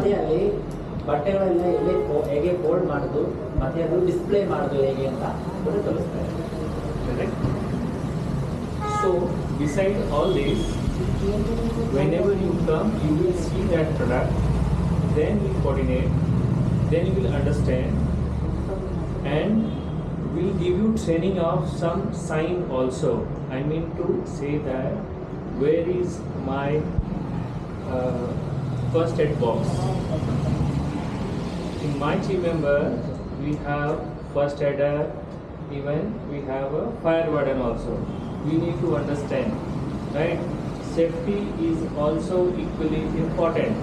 ಮತ್ತೆ ಅಲ್ಲಿ ಬಟ್ಟೆಗಳೆಲ್ಲ ಎಲ್ಲಿ ಹೇಗೆ ಫೋಲ್ಡ್ ಮಾಡೋದು ಮತ್ತೆ ಅದು ಡಿಸ್ಪ್ಲೇ ಮಾಡೋದು ಹೇಗೆ ಅಂತ ಕೂಡ ತೋರಿಸ್ತಾರೆ. So beside all this, whenever you come, you will see that product, then you coordinate, then you will understand, and we'll give you training of some sign also. I mean to say that where is my first aid box. In my team member, we have first aider, even we have a fire warden also. We need to understand, right? Safety is also equally important.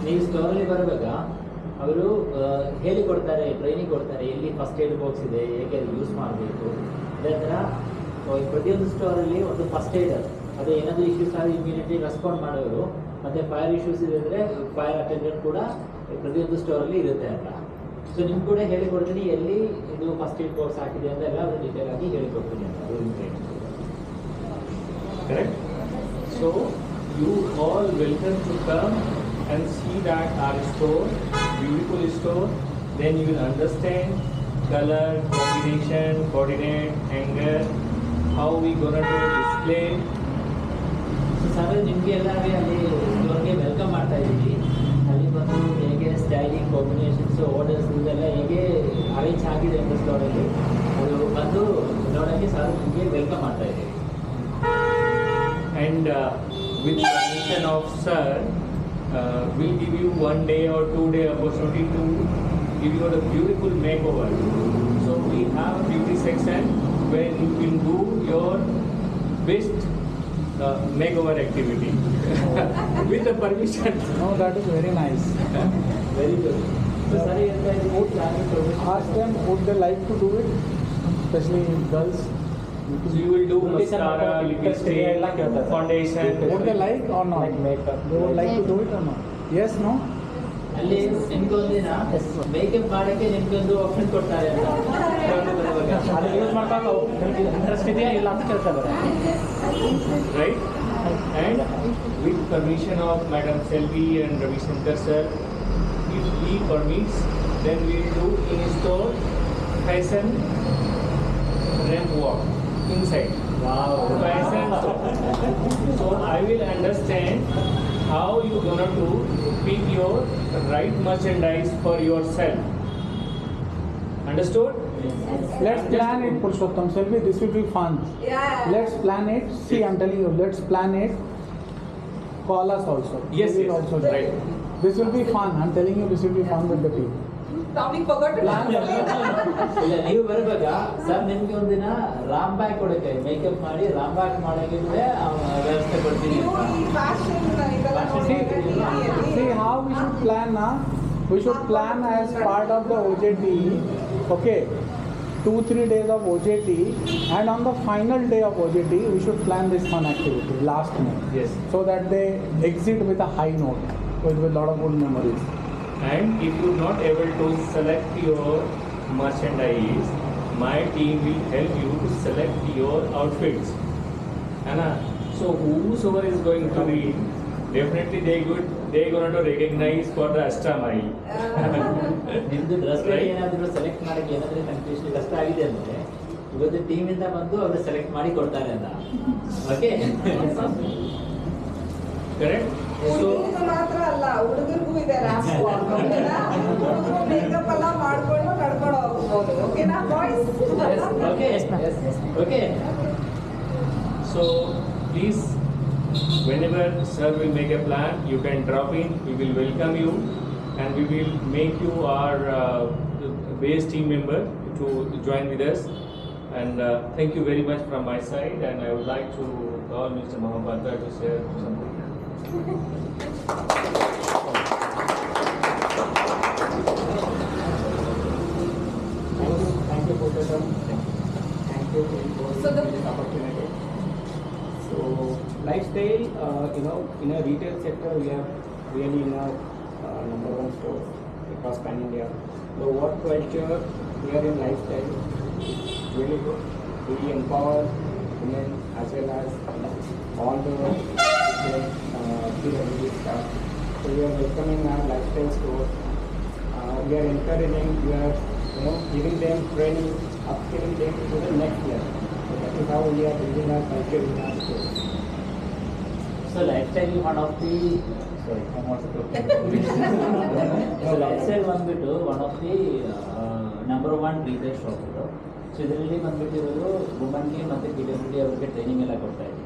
ನೀವು ಸ್ಟೋರಲ್ಲಿ ಬರುವಾಗ ಅವರು ಹೇಳಿಕೊಡ್ತಾರೆ, training ಕೊಡ್ತಾರೆ, ಎಲ್ಲಿ first aid box ಇದೆ, ಹೇಗೆ ಅದು use ಮಾಡಬೇಕು. ಅದೇ ಥರ ಪ್ರತಿಯೊಂದು ಸ್ಟೋರಲ್ಲಿ ಒಂದು ಫಸ್ಟ್ ಏಡರ್, ಅದು ಏನಾದರೂ ಇಶ್ಯೂಸ್ ಆಗಿ ಇಮಿಡಿಯೇಟ್ಲಿ ರೆಸ್ಪಾಂಡ್ ಮಾಡೋರು, ಮತ್ತು ಫೈರ್ ಇಶ್ಯೂಸ್ ಇದೆ ಅಂದರೆ ಫೈರ್ ಅಟೆಂಡೆಂಟ್ ಕೂಡ ಪ್ರತಿಯೊಂದು ಸ್ಟೋರಲ್ಲಿ ಇರುತ್ತೆ ಅಂತ. ಸೊ ನಿಮ್ಗೆ ಕೂಡ ಹೇಳಿಕೊಡ್ತೀನಿ ಎಲ್ಲಿ ಇದು ಫಸ್ಟ್ ಏಡ್ ಬಾಕ್ಸ್ ಹಾಕಿದೆ ಅಂತ ಎಲ್ಲ ಅದು ಡೀಟೇಲ್ ಆಗಿ ಹೇಳಿಕೊಡ್ತೀನಿ ಅಂತ. Correct? So you all welcome to come and see that our store, beautiful store. Then you will understand color, combination, coordinate, hanger, how we gonna do display. So sir ನಿಮಗೆ ಎಲ್ಲರೂ ಅಲ್ಲಿ ಸ್ಟೋರ್ಗೆ welcome ಮಾಡ್ತಾ ಇದ್ದೀವಿ. ಅಲ್ಲಿ ಬಂದು ಹೇಗೆ ಸ್ಟೈಲಿಂಗ್, ಕಾಂಬಿನೇಷನ್ಸು, ಆರ್ಡರ್ಸ್ ಇದೆಲ್ಲ ಹೇಗೆ ಅರೇಂಜ್ ಆಗಿದೆ ಅಂತ ಸ್ಟೋರಲ್ಲಿ ಅದು ಬಂದು ನೋಡೋಕ್ಕೆ ಸರ್ ನಿಮಗೆ ವೆಲ್ಕಮ್ ಮಾಡ್ತಾ ಇದ್ದೀವಿ. And with permission of sir, we'll give you 1 day or 2 day opportunity to give you a beautiful makeover. So we have a beauty section where you can do your best makeover activity with the permission. No, that is very nice. Very good. So sir, Ask them, would they like to do it, especially girls? So you will do mascara, lipstick, foundation. Would they like or not? Like makeup. They would like to do it or not? Yes, no? ಅಲ್ಲಿ ನಿಮ್ಗೊಂದಿನ makeup ಮಾಡೋಕ್ಕೆ ನಿಮ್ಗೊಂದು option ಕೊಡ್ತಾರೆ ಅಂತ ಅದು use ಮಾಡ್ಕೊಂಡು interest ಇದೆಯಾ ಇಲ್ಲ ಅಂತ ಕೇಳ್ತಾರೆ. Right? And with permission of Madam Selvi and Ravi Shankar sir, if he permits, then we will do in-store fashion ramp walk inside. Wow. Fashion store. So I will understand how you gonna to pick your right merchandise for yourself. Understood? Let's plan it, Purushottam Selvi. This will be fun. Yeah. Let's plan it. See, I'm telling you, let's plan it. Call us also. Yes, We will yes. also do it. Right. This will be fun. I'm telling you, this will be fun with the team. Topic forgot to Plan ಇಲ್ಲ ನೀವು ಬರುವಾಗ sir ನಿಮ್ಗೆ ಒಂದಿನ ರಾಂಬ್ಯಾಗ್ ಕೊಡಕ್ಕೆ makeup ಮಾಡಿ ರಾಂಬ್ಯಾಗ್ ಮಾಡೋಕ್ಕೆ ವ್ಯವಸ್ಥೆ ಕೊಡ್ತೀನಿ ನೀವು ಈ fashion ಇದೆಲ್ಲ See how we should plan now? We should plan as part of the OJT. Okay. 2-3 days of OJT, and on the final day of OJT, we should plan this fun activity, last night. Yes. So that they exit with a high note, with a lot of good memories. And if you're not able to select your merchandise, my team will help you to select your outfits. Anna, so whosoever is going to read, definitely they're going to recognize for the extra mile. ನಿಮ್ದು dress ಏನಾದರೂ select ಮಾಡಕ್ಕೆ ಏನಾದರೂ confusion ಕಷ್ಟ ಆಗಿದೆ ಅಂದರೆ ಇವತ್ತು ಟೀಮಿಂದ ಬಂದು ಅವರು ಸೆಲೆಕ್ಟ್ ಮಾಡಿ ಕೊಡ್ತಾರೆ ಅಂತ. Okay Correct? So ಹುಡುಗರಿಗೆ ಮಾತ್ರ ಅಲ್ಲ, ಹುಡುಗರಿಗೂ ಇದೆ ರ್ಯಾಂಪ್ ವಾಕ್. ಓಕೆನಾ? ಹುಡುಗರು ಮೇಕಪ್ ಎಲ್ಲ ಮಾಡ್ಕೊಂಡು ನಡ್ಕೊಂಡು ಹೋಗ್ಬೋದು. ಓಕೆನಾ boys? Okay okay So please, whenever sir will make a plan, you can drop in. We will welcome you, and we will make you our base team member to join with us. And thank you very much from my side. And I would like to call Mr. Mahabharata to share something. Thank you, Professor. Thank you for So the- this opportunity. So lifestyle, in a retail sector, we are really in a number one store across pan India. The work culture here in lifestyle is really good. We empower women as well as all the PWD staff. So So we are welcoming our lifestyle store. We are encouraging, we are giving them training, upskilling them to the next level. So that is how we are building our culture in our store. So lifestyle is one of the sorry, I'm also talking. So lifestyle ಬಂದ್ಬಿಟ್ಟು one of the number one retail shop ಇದು. So ಇದರಲ್ಲಿ ಬಂದ್ಬಿಟ್ಟಿರೋದು ವುಮನ್ಗೆ ಮತ್ತು PWD ಅವರಿಗೆ training ಎಲ್ಲ ಕೊಡ್ತಾ ಇದ್ದೀವಿ.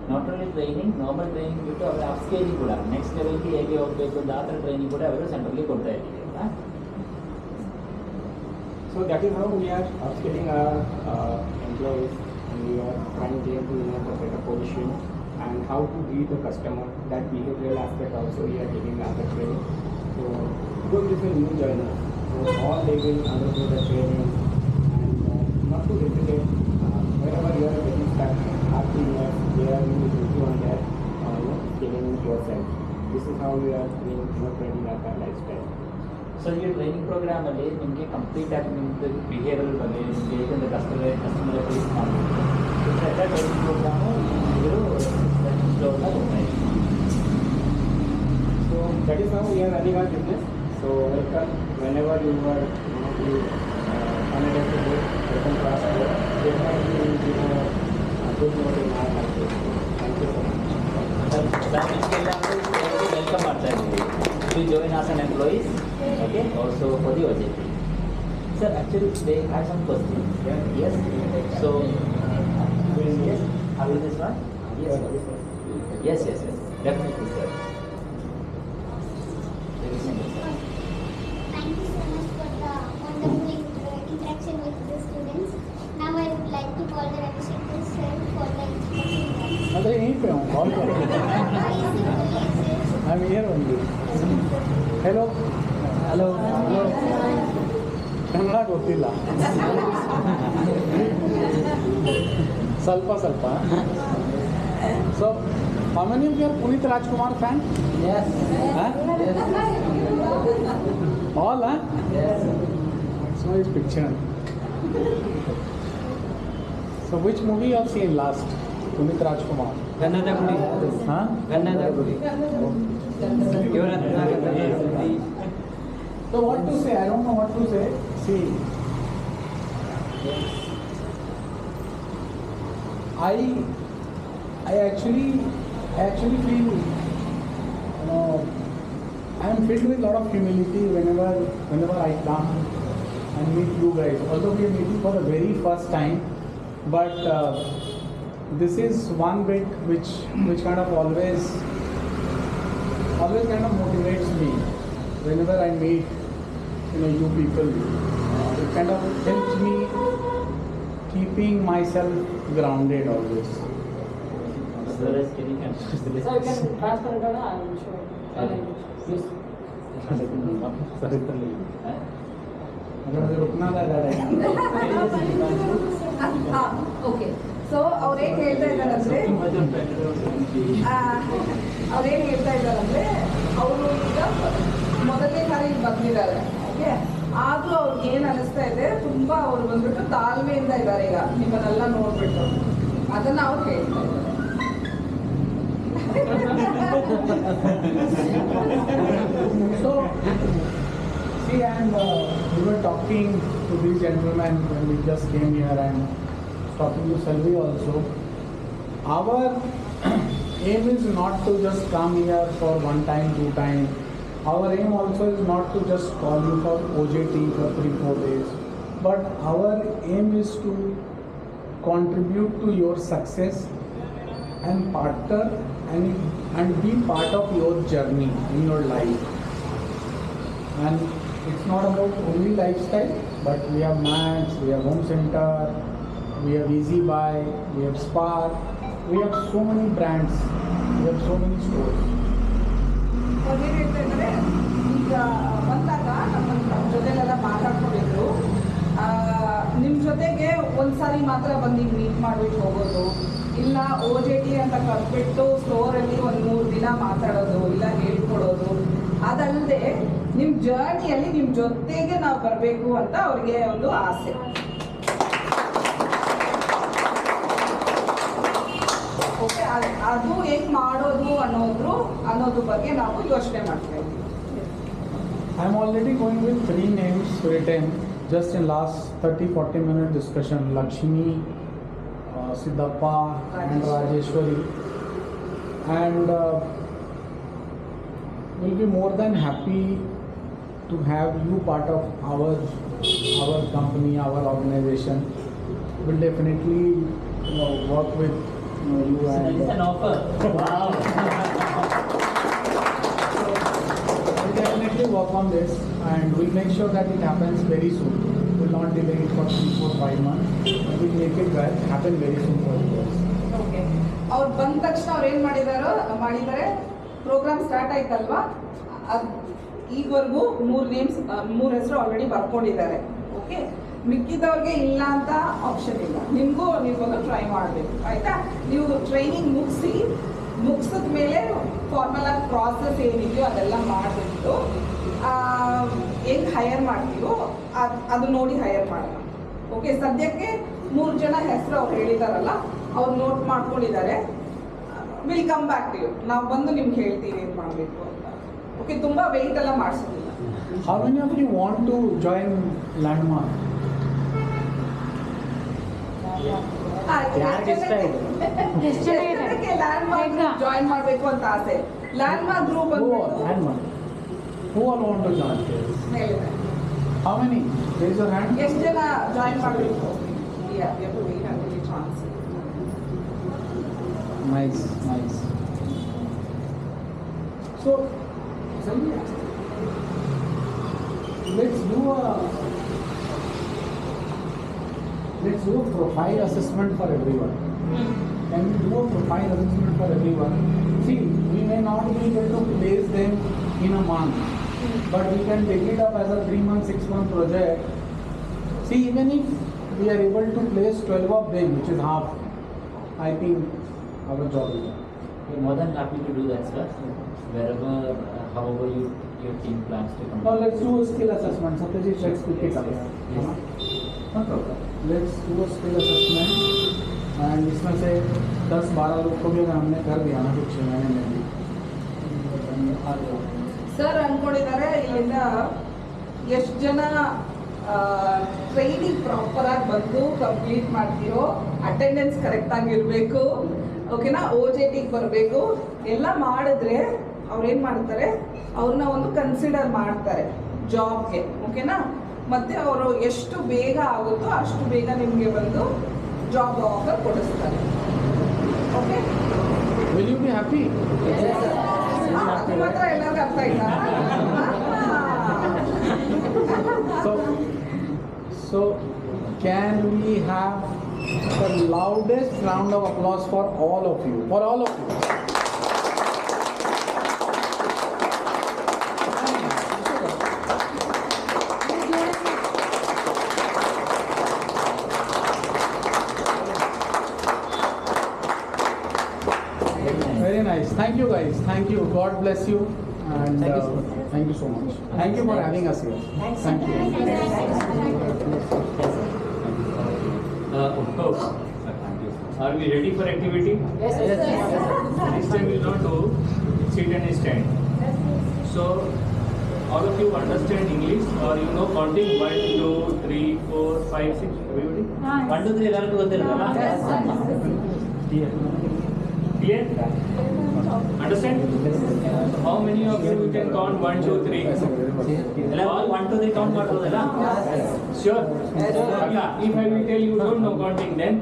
Not only training, normal training ಬಿಟ್ಟು ಅವರ ಅಪ್ಸ್ಕೇಲಿಂಗ್ ಕೂಡ ನೆಕ್ಸ್ಟ್ ಲೆವೆಲ್ಗೆ ಹೇಗೆ ಹೋಗಬೇಕು ಅಂತ ಆ ಥರ ಟ್ರೈನಿಂಗ್ ಕೂಡ ಅವರು ಸೆಂಟ್ರಲ್ಲಿ ಕೊಡ್ತಾ ಇದ್ದೀವಿ ಅಂತ. So that is how we are upskilling our employees, and we are trying them to a better position and how to greet the customer. That behavioral aspect also we are giving as a training. So because this is a new joiner, so all they will undergo the training and not to replicate wherever you are getting stuck, asking us where you will do on that, skilling yourself. This is how we are doing training as our lifestyle. So ಈ training ಪ್ರೋಗ್ರಾಮಲ್ಲಿ ನಿಮಗೆ ಕಂಪ್ಲೀಟಾಗಿ ನಿಮ್ಮದು behaviour ಬಗ್ಗೆ ನಿಮಗೆ ಹೇಗೆಂದರೆ customer face ಮಾಡಬೇಕು ಎಲ್ಲ training programme ಇವರು ಸ್ಟೋರ್ನ ಹೋಗ್ತಾ ಇದ್ದೀವಿ. So that is how we are running our business. So welcome whenever you are unable to do welcome to our store. Definitely we will give a good note in our life. Thank you so much. Welcome ಮಾಡ್ತಾ ಇದ್ದೀವಿ to join as an employees. Okay, also for the OJT. Sir, actually they have some questions. Yes. So, yes. How is this one? Yes. Definitely, sir. Thank you so much for the wonderful interaction with the students. Now I would like to call the Ravishankar sir for the introduction. अरे यहीं पे हूँ, call करो. I'm here only. Hello. Hello Kannada ಗೊತ್ತಿಲ್ಲ ಸ್ವಲ್ಪ so how many of you are Puneet Rajkumar fan? Yes. Huh? All, huh? Yes. So his picture. So which movie you have seen last? Puneet Rajkumar. Gannadagudi. Huh? Gannadagudi. So what to say? I don't know what to say. See, I actually feel, I am filled with a lot of humility whenever I come and meet you guys. Although we are meeting for the very first time, but this is one bit which kind of always kind of motivates me whenever I meet you people. It kind of helps me keeping myself grounded always. Sir, can you So you can transfer it on, I will show it. Yes. रुकना था okay so ಅವ್ರೇನು ಹೇಳ್ತಾ ಇದ್ದಾರಂದ್ರೆ ಅವರು ಈಗ ಮೊದಲನೇ ಸಾರಿ ಬಂದಿದ್ದಾರೆ. Okay, ಆದ್ರೂ ಅವ್ರಿಗೆ ಏನು ಅನಿಸ್ತಾ ಇದೆ, ತುಂಬಾ ಅವ್ರು ಬಂದ್ಬಿಟ್ಟು ತಾಳ್ಮೆಯಿಂದ ಇದ್ದಾರೆ ಈಗ ನಿಮ್ಮನ್ನೆಲ್ಲ ನೋಡ್ಬಿಟ್ಟು. ಅದನ್ನ ಅವ್ರು ಹೇಳ್ತಾ ಇದ್ದಾರೆ. So, see, and we were talking to these gentlemen when we just came here, and talking to Selvi also. Our aim is not to just come here for one time, 2 times. Our aim also is not to just call you for OJT for 3-4 days, but our aim is to contribute to your success and partner and be part of your journey in your life. And it's not about only lifestyle, but we have Max, we have Home Center, we have Easy Buy, we have Spark, we have so many brands, we have so many stores. ಅವ್ರು ಏನು ಹೇಳ್ತಾ ಇದ್ದಾರೆ, ಈಗ ಬಂದಾಗ ನಮ್ಮ ಜೊತೆಲೆಲ್ಲ ಮಾತಾಡ್ಕೊಂಡಿದ್ರು, ನಿಮ್ಮ ಜೊತೆಗೆ ಒಂದ್ಸಾರಿ ಮಾತ್ರ ಬಂದು ಈಗ ಮೀಟ್ ಮಾಡ್ಬಿಟ್ಟು ಹೋಗೋದು, ಇಲ್ಲ OJT ಅಂತ ಕರೆದ್ಬಿಟ್ಟು ಸ್ಟೋರಲ್ಲಿ ಒಂದು 3 ದಿನ ಮಾತಾಡೋದು, ಇಲ್ಲ ಹೇಳ್ಕೊಡೋದು, ಅದಲ್ಲದೆ ನಿಮ್ಮ ಜರ್ನಿಯಲ್ಲಿ ನಿಮ್ಮ ಜೊತೆಗೆ ನಾವು ಬರಬೇಕು ಅಂತ ಅವ್ರಿಗೆ ಒಂದು ಆಸೆ. ಓಕೆ, ಅದು ಹೆಂಗ್ ಮಾಡೋದು ಅನ್ನೋದ್ರ ಬಗ್ಗೆ ನಾವು ಯೋಚನೆ ಮಾಡ್ತಾ ಇದ್ದೀವಿ. I am already going with 3 names written just in last 30-40 minute discussion. Lakshmi, Siddhappa and Rajeshwari. And we'll be more than happy to have you part of our company, our organization. We'll definitely work with you So and it's an offer. Wow. we'll definitely work on this and we'll make sure that it happens very soon. We'll not delay it for 3, 4, 5 months. We'll make it happen very soon for you guys. Okay, ಅವ್ರು ಬಂದ ತಕ್ಷಣ ಅವ್ರು ಏನು ಮಾಡಿದ್ದಾರೆ, program start ಆಯ್ತಲ್ವಾ, ಅದು ಈಗವರೆಗೂ 3 ಹೆಸರು already ಬರ್ಕೊಂಡಿದ್ದಾರೆ. Okay, ಮಿಕ್ಕಿದವ್ರಿಗೆ ಇಲ್ಲ ಅಂತ ಆಪ್ಷನ್ ಇಲ್ಲ. ನಿಮಗೂ ನೀವು ಟ್ರೈ ಮಾಡಬೇಕು, ಆಯಿತಾ? ನೀವು ಟ್ರೈನಿಂಗ್ ಮುಗಿಸಿದ ಮೇಲೆ ಫಾರ್ಮಲ್ ಆಗಿ ಪ್ರಾಸೆಸ್ ಏನಿದೆಯೋ ಅದೆಲ್ಲ ಮಾಡಿಬಿಟ್ಟು ಹೆಂಗೆ ಹೈಯರ್ ಮಾಡ್ತೀವೋ ಅದು ನೋಡಿ ಹೈಯರ್ ಮಾಡೋಣ. ಓಕೆ, ಸದ್ಯಕ್ಕೆ 3 ಜನ ಹೆಸರು ಅವ್ರು ಹೇಳಿದಾರಲ್ಲ, ಅವ್ರು ನೋಟ್ ಮಾಡ್ಕೊಂಡಿದ್ದಾರೆ. Will come back to you. ನಾವು ಬಂದು ನಿಮ್ಗೆ ಹೇಳ್ತೀವಿ ಏನು ಮಾಡಬೇಕು ಅಂತ. ಓಕೆ, ತುಂಬ ವೆಯ್ಟ್ ಎಲ್ಲ ಮಾಡಿಸೋದಿಲ್ಲ. How many of you want to join Landmark? ಯಾರಿಗೆ ಇಷ್ಟ ಇದೆ? ಲ್ಯಾಂಡ್ಮಾರ್ಕ್ ಜಾಯಿನ್ ಮಾಡಬೇಕು ಅಂತ ಆಸೆ. Landmark group Who all? Landmark. Who all want to join? ಹೇಳಿದೆ. How many? Raise your hand. ಎಷ್ಟು ಜನ ಜಾಯಿನ್ ಮಾಡಬೇಕು? Chance. Nice, nice. So, let's do a profile assessment for everyone. Can we do a profile assessment for everyone? See, we may not be able to place them in a month, but we can take it up as a 3-month, 6-month project. See, even if we are able to place 12 of them, which is half, I think our job is done. We're more than happy to do that, sir. Wherever, however your team plans to come. Now let's do a skill assessment. Satyajit, let's pick it up. Yes. No problem. Let's do a skill assessment. And इसमें से 10-12 लोग को भी अगर हमने कर दिया ना कुछ 6 महीने में भी आ जाओ. ಸರ್ ಅನ್ಕೊಂಡಿದ್ದಾರೆ ಇಲ್ಲಿಂದ ಎಷ್ಟು ಜನ ಟ್ರೈನಿಂಗ್ ಪ್ರಾಪರ್ ಆಗಿ ಬಂದು ಕಂಪ್ಲೀಟ್ ಮಾಡ್ತೀರೋ, ಅಟೆಂಡೆನ್ಸ್ ಕರೆಕ್ಟ್ ಆಗಿರಬೇಕು, ಓಕೆನಾ, OJT ಬರಬೇಕು, ಎಲ್ಲ ಮಾಡಿದ್ರೆ ಅವ್ರೇನು ಮಾಡ್ತಾರೆ, ಅವ್ರನ್ನ ಒಂದು ಕನ್ಸಿಡರ್ ಮಾಡ್ತಾರೆ ಜಾಬ್ಗೆ. ಓಕೆನಾ, ಮತ್ತೆ ಅವರು ಎಷ್ಟು ಬೇಗ ಆಗುತ್ತೋ ಅಷ್ಟು ಬೇಗ ನಿಮಗೆ ಬಂದು ಜಾಬ್ ಆಫರ್ ಕೊಡಿಸ್ತಾರೆ. Okay, Will you be happy? ಅದು ಮಾತ್ರ ಎಲ್ಲರಿಗೂ ಅರ್ಥ ಆಯ್ತಾ? So can we have the loudest round of applause for all of you? For all of you. Very nice. Thank you guys. Thank you. God bless you. And thank you so much. Thank you for having us here. Thank you. Are we ready for activity? Yes. This time we will not do sit and stand. So all of you understand English or you know counting 1, 2, 3, 4, 5, 6. Everybody? 1, 2, 3 ಎಲ್ಲರಿಗೂ ಗೊತ್ತಿರಲ್ಲ? Clear? Understand? How many of you can count 1, 2, 3? ಎಲ್ಲ 1, 2, 3 count ಮಾಡ್ಬೋದಲ್ಲ? Sure? Yeah. If I will tell you don't know counting, then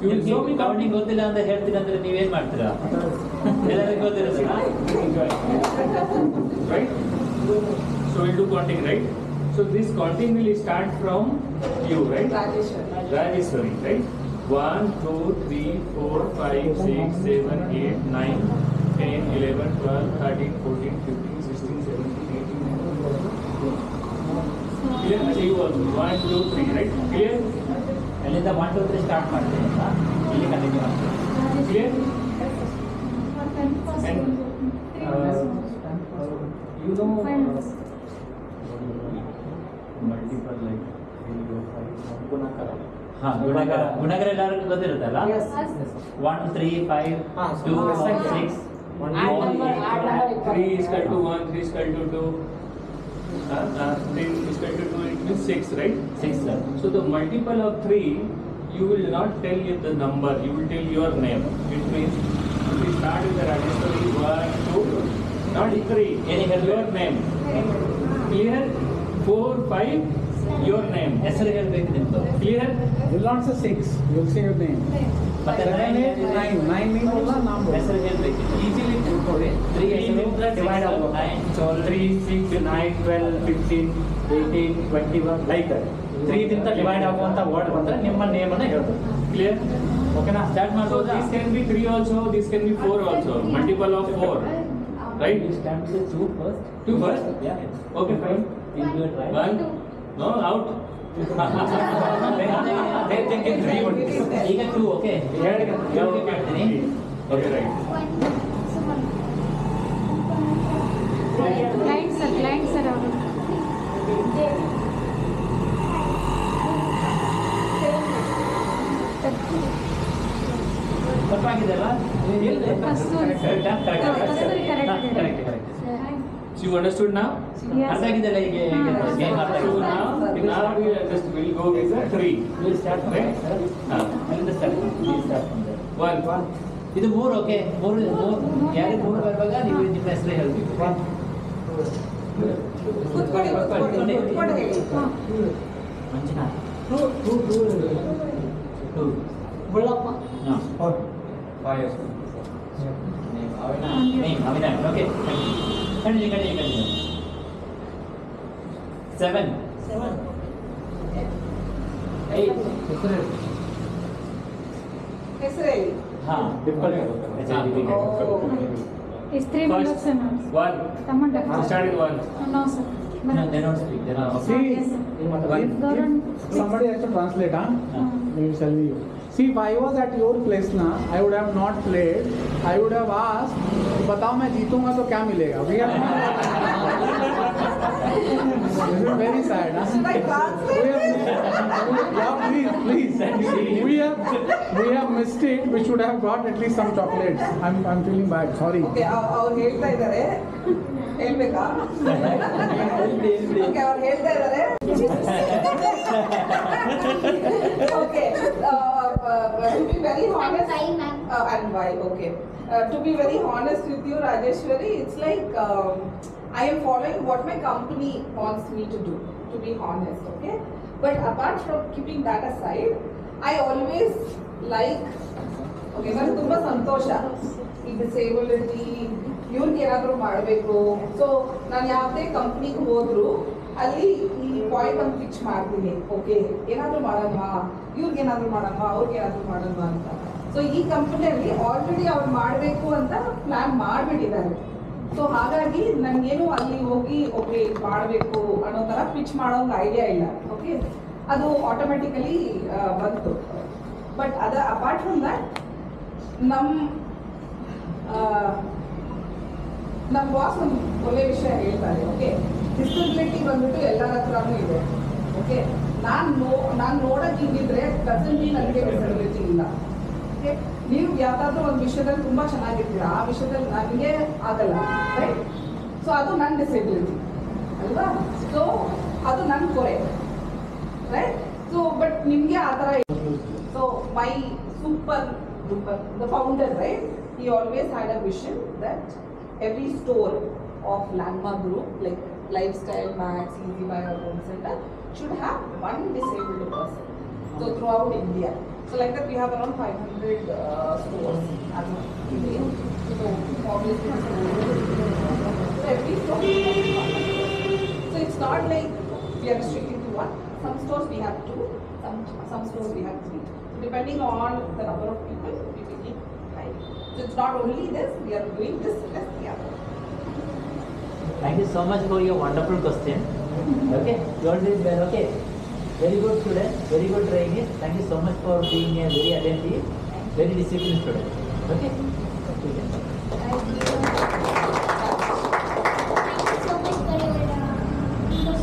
you will show me counting counting. ಗೊತ್ತಿಲ್ಲ ಅಂತ ಹೇಳ್ತೀರ ಅಂದ್ರೆ ನೀವೇನ್ ಮಾಡ್ತೀರಾ? ಎಲ್ಲರಿಗೂ ಗೊತ್ತಿರಲ್ಲ? Enjoy. Right? So we'll do counting, right? So this counting will start from you, right? Rajeshwari. Rajeshwari, right? 1, 2, 3, 4, 5, 6, 7, 8, 9, 10, 11, 12, 13, 14, 15, 16, 17, 18, 19, 20. Clear? I say you also. 1, 2, 3, right? Clear? ಅಲ್ಲಿಂದ 1, 2, 3 start ಮಾಡ್ತೀನಿ ಅಂತ ಇಲ್ಲಿ ಕಂಟಿನ್ಯೂ ಮಾಡ್ತೀನಿ. Clear? And you know multiple like ಗುಣಾಕಾರ. ಹಾ, ಗುಣಗರ ಎಲ್ಲರಿಗೂ ಗೊತ್ತಿರುತ್ತಲ್ಲ. Yes. 1 3 5 ಹಾ, 2 so 6 1 Add number, 3 is equal to 1, 3 is equal to 2, 10 is equal to 2, it means 6, right? 6 sir. So the multiple of 3, you will not tell it the number, you will tell your name. It means we start with the Rajeshwari 1, 2, not 3, Any help? your name. Clear? 4, 5, your name. ಹೆಸರು ಹೇಳ್ಬೇಕು ನಿಮ್ದು. Clear? You will not say 6, you will say your name. ಮತ್ತೆ 7 8 9 9 name bola naam bola. ಹೆಸರು ಹೇಳ್ಬೇಕು. Easily ತಿಳ್ಕೊಳ್ಳಿ. 3 ಇಂದ divide ಆಗ್ಬೋದು. 9 So 3, 6, 9, 12, 15, 18, 21 like that. 3 ದಿಂದ ಡಿವೈಡ್ ಆಗುವಂತ ವರ್ಡ್ ಬಂದ್ರೆ ನಿಮ್ಮ ನೇಮ್ ಅನ್ನ ಹೇಳ್ಬೋದು. Clear? ಓಕೆನಾ? ಸ್ಟಾರ್ಟ್ So ಮಾಡ್ಬೋದಾ? this can be 3 also, this can be 4 also. Multiple of 4. Right? You start with 2 first. 2 first? Yeah. Okay, fine. We'll do it right. 1. No, out. They think in 3 only. ಈಗ 2 okay. Yeah, Okay, ಮಾಡ್ತೀನಿ. Okay, right. Client sir ಅವರು. ತಪ್ಪಾಗಿದೆಲ್ಲ? So you understood now? ಅರ್ಥ ಆಗಿದೆಲ್ಲ ಈಗ game ಅರ್ಥ So ಆಗಿದೆ. now we just will go with the 3. We'll start from there, sir. ಅಲ್ಲಿಂದ start ಮಾಡಿ. We'll start from there. 1. ಇದು 3 ಓಕೆ. 3 ಯಾರಿಗೆ 3 ಬರುವಾಗ ನೀವು ನಿಮ್ಮ ಹೆಸರು ಹೇಳ್ಬೇಕು. ಕೂತ್ಕೊಳ್ಳಿ ಕೂತ್ಕೊಂಡು ಹೇಳಿ. ಮಂಜುನಾಥ್. 2 ಬಳ್ಳಪ್ಪ. ಹಾಂ. ಅವಿನಾಶ್ ಓಕೆ. ಕಂಟಿನ್ಯೂ 7 8 ಹೆಸರು ಹೇಳಿ. ಹಾಂ. It's 3 First. members sir. 1. Tomato. Start with 1. No sir. No, they don't speak. They don't. See, Yes, sir. if somebody has to translate, they will tell you. See, if I was at your place na, I would have not played. I would have asked, बताओ मैं जीतूंगा तो क्या मिलेगा? We have this is very sad. Huh? Should I translate it? Yeah, please. We have missed it. We should have got at least some chocolates. I'm feeling bad. Sorry. Okay ಅವ್ರು ಹೇಳ್ತಾ ಇದ್ದಾರೆ ಹೇಳ್ಬೇಕಾ okay ಅವ್ರು ಹೇಳ್ತಾ ಇದ್ದಾರೆ okay to be very honest why, ma'am? and why okay to be very honest with you Rajeshwari it's like I am following what my company wants me to do to be honest okay but apart from keeping that aside I always like okay ನನಗೆ ತುಂಬ ಸಂತೋಷ ಈ disability ಇವ್ರಿಗೆ ಏನಾದರೂ ಮಾಡಬೇಕು so ನಾನು ಯಾವುದೇ ಕಂಪ್ನಿಗೆ ಹೋದ್ರು ಅಲ್ಲಿ ಈ ಪಾಯಿಂಟ್ ಒಂದು ಫಿಕ್ಸ್ ಮಾಡ್ತೀನಿ ಓಕೆ ಏನಾದರೂ ಮಾಡಲ್ವಾ ಇವ್ರಿಗೆ ಏನಾದರೂ ಮಾಡಲ್ವಾ ಅವ್ರಿಗೆ ಏನಾದರೂ ಮಾಡಲ್ವಾ ಅಂತ ಸೊ ಈ ಕಂಪ್ನಿಯಲ್ಲಿ ಆಲ್ರೆಡಿ ಅವ್ರು ಮಾಡಬೇಕು ಅಂತ ಪ್ಲಾನ್ ಮಾಡಿಬಿಟ್ಟಿದ್ದಾರೆ ಸೊ ಹಾಗಾಗಿ ನನಗೇನು ಅಲ್ಲಿ ಹೋಗಿ ಓಕೆ ಮಾಡಬೇಕು ಅನ್ನೋ ಥರ ಪಿಚ್ ಮಾಡೋ ಒಂದು ಐಡಿಯಾ ಇಲ್ಲ ಓಕೆ ಅದು ಆಟೋಮೆಟಿಕಲಿ ಬಂತು ಬಟ್ ಅಪಾರ್ಟ್ ಫ್ರಮ್ ದ್ಯಾಟ್ ನಮ್ಮ ಬಾಸ್ ಒಂದು ಒಳ್ಳೆ ವಿಷಯ ಹೇಳ್ತಾರೆ ಓಕೆ ಡಿಸಬಿಲಿಟಿ ಬಂದ್ಬಿಟ್ಟು ಎಲ್ಲರ ಹತ್ರನೂ ಇದೆ ಓಕೆ ನಾನು ನೋಡೋಕೆ ಹಿಂಗಿದ್ರೆ ಡಸನ್ ಬಿ ನನಗೆ ಡಿಸಬಿಲಿಟಿ ಇಲ್ಲ ಓಕೆ ನೀವು ಯಾವುದಾದ್ರೂ ಒಂದು ವಿಷಯದಲ್ಲಿ ತುಂಬ ಚೆನ್ನಾಗಿರ್ತೀರಾ ಆ ವಿಷಯದಲ್ಲಿ ನನಗೆ ಆಗಲ್ಲ ರೈಟ್ ಸೊ ಅದು ನನ್ನ ಡಿಸಬಿಲಿಟಿ ಅಲ್ವಾ ಸೊ ಅದು ನನ್ನ ಕೊರೆ ರೈಟ್ ಸೊ ಬಟ್ ನಿಮಗೆ ಆ ಥರ so my super the founder, right? He always had a vision that every store of Landmark Group, like Lifestyle, Max, Easy Buy or Home Center, should have one disabled person. So throughout India. So like that we have around 500 stores as of today. So obviously so every store should have one. So it's not like we are restricted to one. Some stores we have two, some stores we have three. Depending on the number of people, we will keep trying. So it's not only this, we are doing this plus the other. Thank you so much for your wonderful question. Okay, you all did well. Okay, very good student, very good training. Thank you so much for being a very attentive, very disciplined student. Okay. Thank you so much for your interactions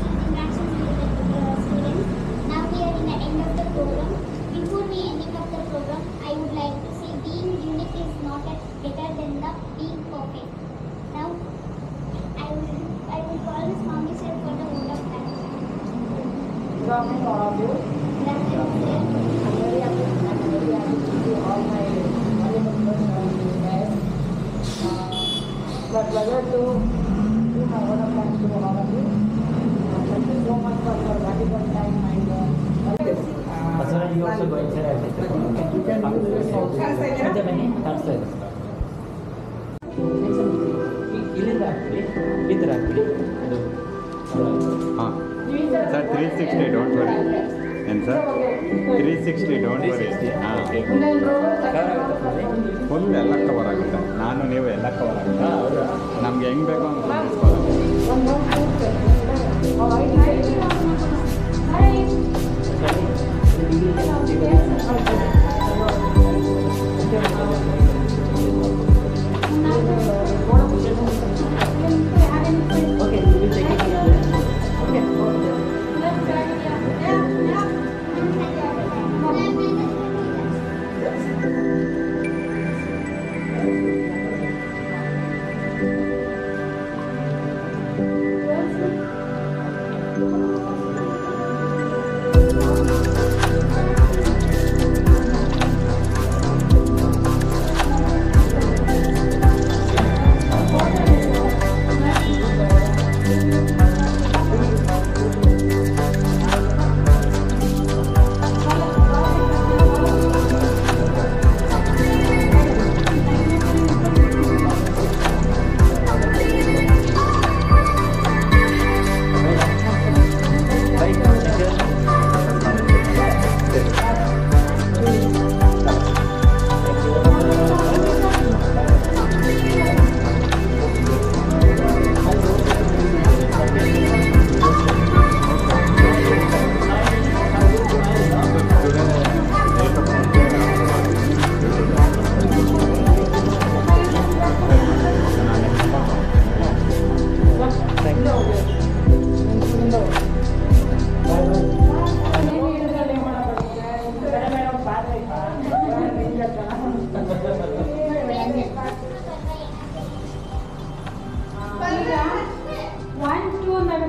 with the students. Now welcoming all of you. I'm very happy to see all my family members around you guys. It's a pleasure to do my own plans to all of you. Thank you so much for your valuable time and Basaraj, you also go inside and take the photo. You can use this also. ಮತ್ತೆ ಬನ್ನಿ, ಕಾಣಿಸ್ತಾ ಇದೆ. ಇಲ್ಲಿಂದ ಹಾಕ್ಬಿಡಿ, ಈ ಥರ ಹಾಕ್ಬಿಡಿ. ಅದು ಹಾಂ ಸರ್ 360 ಡೋಂಟ್ ವರಿ ಏನು ಸರ್ 360 ಡೋಂಟ್ ವರಿ ಹಾಂ ಓಕೆ ಕವರ್ ಆಗುತ್ತೆ ನೋಡಿ. ಫುಲ್ ಎಲ್ಲ ಕವರ್ ಆಗುತ್ತೆ ನಾನು ನೀವು ಎಲ್ಲ ಕವರ್ ಆಗುತ್ತೆ ಹೌದಾ? ನಮ್ಗೆ ಹೆಂಗೆ ಬೇಕೋ ಹಂಗೆ ಕುಂದಿಸ್ಕೊಳ್ಳೋದು. one more food. All right. Okay, we will take it from there. Okay.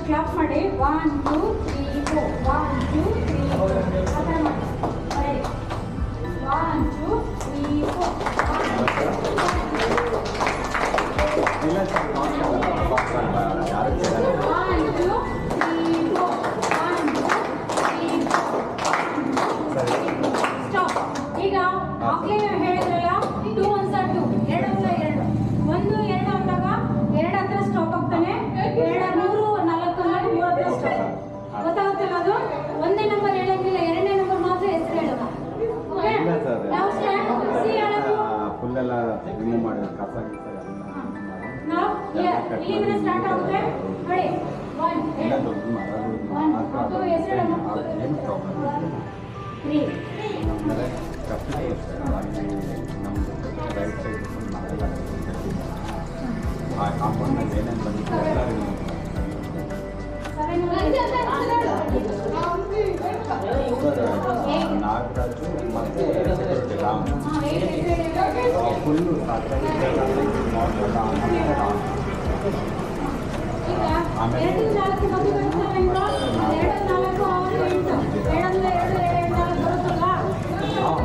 Clap ಮಾಡಿ 1 2 3 4 1 2 3 4 ಆ ಥರ ಮಾಡಿ 1 2 3 4 ಇಲ್ಲ ಸರ್ ಯಾರು ಕೇಳಲ್ಲ 1 2 3 4 1 2 3 ಸ್ಟಾಪ್. ಈಗ ಆಗ್ಲೇ ಹೇಳಿದ್ರಲ್ಲ 2 1 2 2 2 1 2 ಅಂದಾಗ 2 ಹತ್ರ ಸ್ಟಾಪ್ ಆಗ್ತಾನೆ 2 3 4 4 3 ಹತ್ರ ಸ್ಟಾಪ್. ಗೊತ್ತಾಗುತ್ತಲ್ಲ ಅದು ಒಂದೇ ನಂಬರ್ ಹೇಳಂಗಿಲ್ಲ, ಎರಡನೇ ನಂಬರ್ ಮಾತ್ರ ಹೆಸರು ಹೇಳೋಣ. ಇಲ್ಲ ಸರ್ ನಾವು ಸ್ಟಾರ್ಟ್ ಸಿ ಹೇಳೋದು ಫುಲ್ ಎಲ್ಲ ರಿಮೂವ್ ಮಾಡಿ ಕಸ ಗಿಸ ನಾವು ಇಲ್ಲಿಂದ ಸ್ಟಾರ್ಟ್ ಆಗುತ್ತೆ ನೋಡಿ 1 ಎಲ್ಲ 2 ದೊಡ್ಡ ಮರಗಳು 1 2 ಹೆಸರು ಏನು ಪ್ರಾಬ್ಲಮ್ 3 ಆಮೇಲೆ ಕಷ್ಟ ಅಲ್ಲಿ ನಮ್ಮದು ರೈಟ್ ಸೈಡ್ ಮರಗಳ ಆ ಕಾಂಪೌಂಡ್ನಲ್ಲಿ ಏನೇನು ಬಂದಿತ್ತು ಎಲ್ಲ ರಿಮೂವ್ ನಾಗರಾಜು ಮತ್ತು ಸೆಕ್ಯೂರಿಟಿ ರಾಮ್ ಫುಲ್ಲು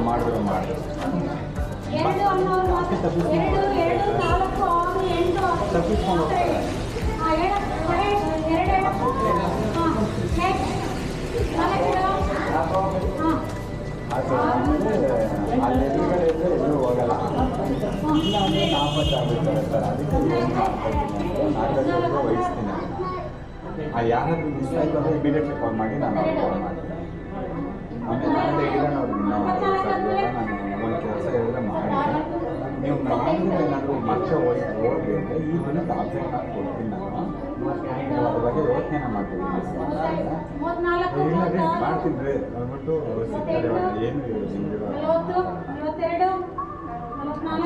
ಮಾಡಿದ್ರು ಮಾಡಿದ್ರು ತಪ್ಪಿಸ್ಕೊಂಡು ಹೋಗ್ತಾರೆ ಅಲ್ಲಿ ಎದುರುಗಡೆ ಇದ್ದರೆ ಎಲ್ಲೂ ಹೋಗಲ್ಲ ಇಲ್ಲ ಅಂದರೆ ನಾಪತ್ತಾಗಿರ್ತಾರೆ ಸರ್ ಅದಕ್ಕೆ ಏನು ಮಾಡ್ಕೊಳ್ತೀನಿ ನಾಗರಾಜ್ ವಹಿಸ್ತೀನಿ ಯಾರಾದ್ರೂ ಮಿಸ್ ಆಯಿತು ಅಂದರೆ ಇಮಿಡಿಯೇಟ್ಲಿ ಕಾಲ್ ಮಾಡಿ ನಾನು ಅವ್ರಿಗೆ ಕಾಲ್ ಮಾಡ್ತೀನಿ. ಆಮೇಲೆ ನಾನು ಹೇಳಿದಾನೆ ಅವ್ರಿಗೆ ನಾವು ನಾನು ಒಂದು ಕೆಲಸ ಹೇಳಿದ್ರೆ ಮಾಡಿ ನೀವು ನಾಳೆ ಏನಾದರೂ ಮತ್ತೆ ಹೋಗಿ ಅಂದರೆ ಈ ದಿನಕ್ಕೆ ಆಬ್ಜೆಕ್ಟ್ ನಾನು ಕೊಡ್ತೀನಿ ನಾನು ಅದ್ರ ಬಗ್ಗೆ ಯೋಚನೆ ಮಾಡ್ತೀನಿ ಇಲ್ಲ ಮಾಡ್ತೀನಿ ರೀ ಅಂದ್ಬಿಟ್ಟು ಸಿಗ್ತದೆ ಏನು ನಲವತ್ತೆರಡು 44